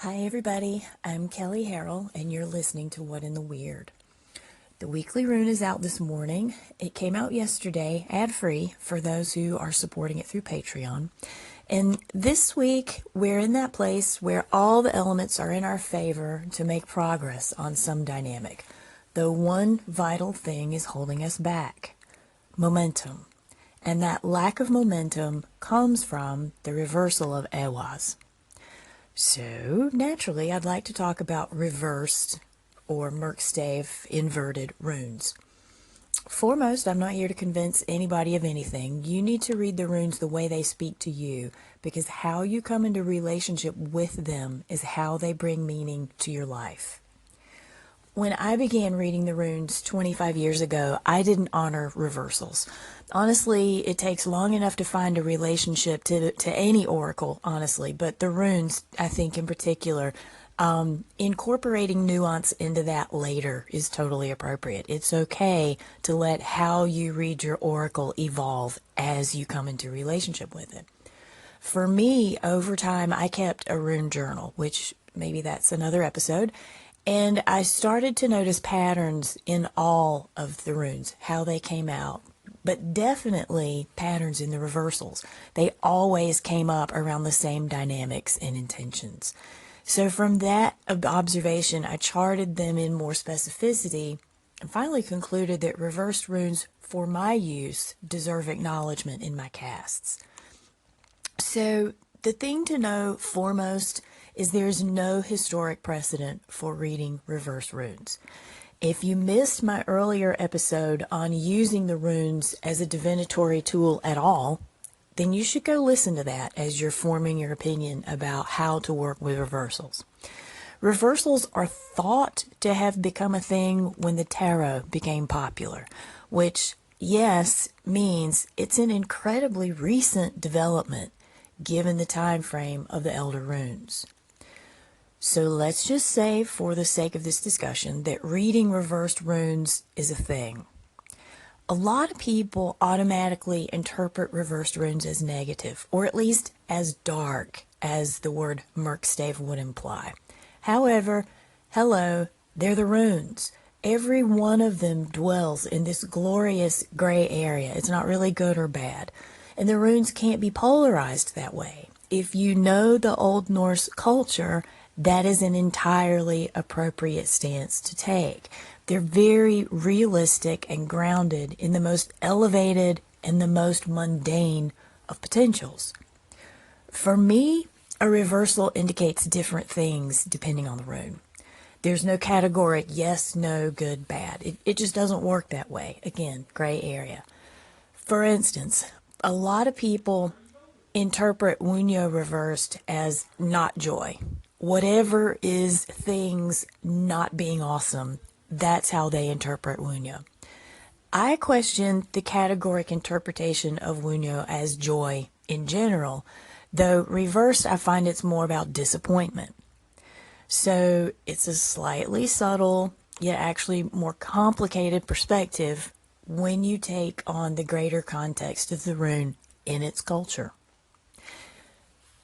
Hi everybody, I'm Kelley Harrell and you're listening to What in the Weird. The weekly rune is out this morning. It came out yesterday, ad-free, for those who are supporting it through Patreon. And this week, we're in that place where all the elements are in our favor to make progress on some dynamic. Though one vital thing is holding us back: momentum. And that lack of momentum comes from the reversal of Ehwaz. So, naturally, I'd like to talk about reversed or Merkstave inverted runes. Foremost, I'm not here to convince anybody of anything. You need to read the runes the way they speak to you, because how you come into relationship with them is how they bring meaning to your life. When I began reading the runes 25 years ago, I didn't honor reversals. Honestly, it takes long enough to find a relationship to any oracle, honestly, but the runes, I think in particular, incorporating nuance into that later is totally appropriate. It's okay to let how you read your oracle evolve as you come into relationship with it. For me, over time, I kept a rune journal, which maybe that's another episode. And I started to notice patterns in all of the runes, how they came out, but definitely patterns in the reversals. They always came up around the same dynamics and intentions. So from that observation, I charted them in more specificity and finally concluded that reversed runes for my use deserve acknowledgement in my casts. So the thing to know foremost is there's no historic precedent for reading reverse runes. If you missed my earlier episode on using the runes as a divinatory tool at all, then you should go listen to that as you're forming your opinion about how to work with reversals. Reversals are thought to have become a thing when the tarot became popular, which, yes, means it's an incredibly recent development given the time frame of the Elder Runes. So let's just say, for the sake of this discussion, that reading reversed runes is a thing. A lot of people automatically interpret reversed runes as negative, or at least as dark as the word Merkstave would imply. However, hello, they're the runes. Every one of them dwells in this glorious gray area. It's not really good or bad. And the runes can't be polarized that way. If you know the Old Norse culture, that is an entirely appropriate stance to take. They're very realistic and grounded in the most elevated and the most mundane of potentials. For me, a reversal indicates different things depending on the rune. There's no categoric yes, no, good, bad. It just doesn't work that way. Again, gray area. For instance, a lot of people interpret Wunyo reversed as not joy. Whatever is things not being awesome, that's how they interpret Wunyo. I question the categoric interpretation of Wunyo as joy in general, though reversed I find it's more about disappointment. So it's a slightly subtle, yet actually more complicated perspective when you take on the greater context of the rune in its culture.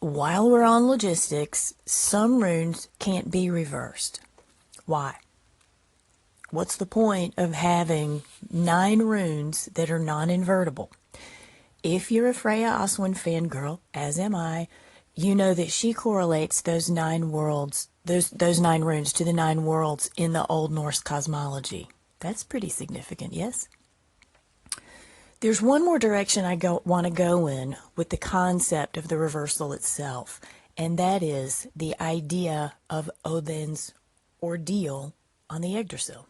While we're on logistics, some runes can't be reversed. Why? What's the point of having 9 runes that are non-invertible? If you're a Freya Aswin fangirl, as am I, you know that she correlates those 9 worlds, those 9 runes to the 9 worlds in the Old Norse cosmology. That's pretty significant, yes? There's one more direction I want to go in with the concept of the reversal itself, and that is the idea of Odin's ordeal on the Yggdrasil.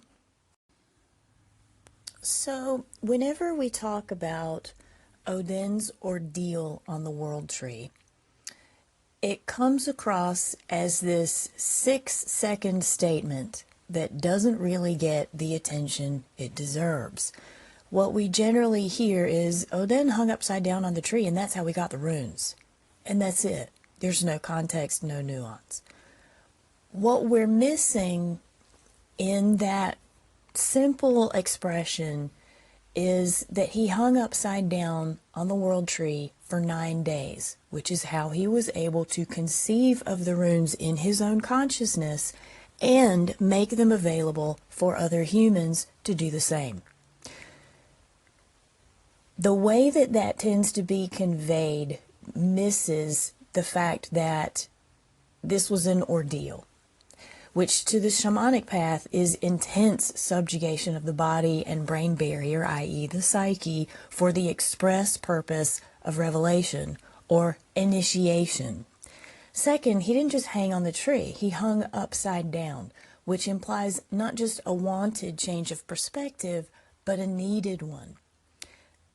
So, whenever we talk about Odin's ordeal on the world tree, it comes across as this 6-second statement that doesn't really get the attention it deserves. What we generally hear is Odin hung upside down on the tree, and that's how we got the runes. And that's it. There's no context, no nuance. What we're missing in that simple expression is that he hung upside down on the world tree for 9 days which is how he was able to conceive of the runes in his own consciousness and make them available for other humans to do the same. The way that that tends to be conveyed misses the fact that this was an ordeal, which to the shamanic path is intense subjugation of the body and brain barrier, i.e. the psyche, for the express purpose of revelation or initiation. Second, he didn't just hang on the tree, he hung upside down, which implies not just a wanted change of perspective, but a needed one.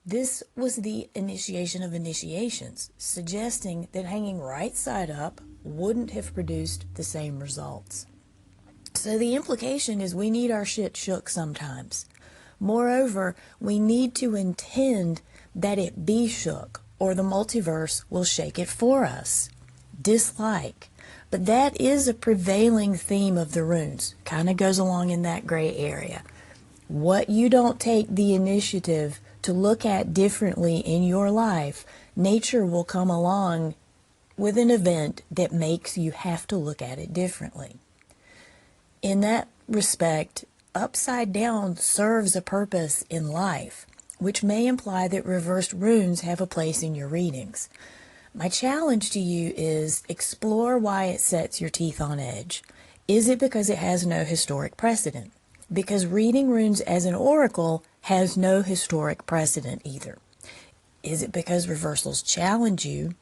This was the initiation of initiations, suggesting that hanging right side up wouldn't have produced the same results. So the implication is we need our shit shook sometimes. Moreover, we need to intend that it be shook, or the multiverse will shake it for us. Dislike. But that is a prevailing theme of the runes. Kind of goes along in that gray area. What you don't take the initiative to look at differently in your life, nature will come along with an event that makes you have to look at it differently. In that respect, upside down serves a purpose in life, which may imply that reversed runes have a place in your readings. My challenge to you is explore why it sets your teeth on edge. Is it because it has no historic precedent? Because reading runes as an oracle has no historic precedent either. Is it because reversals challenge you?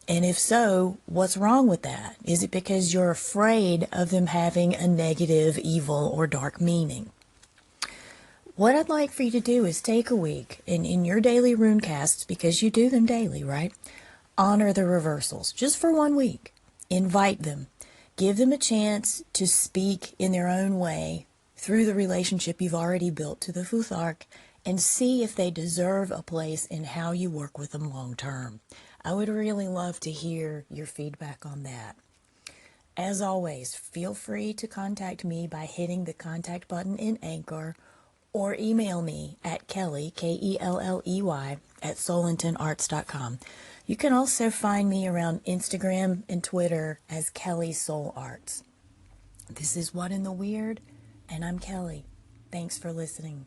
And if so, what's wrong with that? Is it because you're afraid of them having a negative, evil, or dark meaning? What I'd like for you to do is take a week and in your daily rune casts, because you do them daily, right? Honor the reversals just for 1 week. Invite them. Give them a chance to speak in their own way through the relationship you've already built to the Futhark, and see if they deserve a place in how you work with them long term. I would really love to hear your feedback on that. As always, feel free to contact me by hitting the contact button in Anchor, or email me at Kelley, Kelley, at soulintentarts.com. You can also find me around Instagram and Twitter as Kelley Soul Arts. This is What in the Weird, and I'm Kelley. Thanks for listening.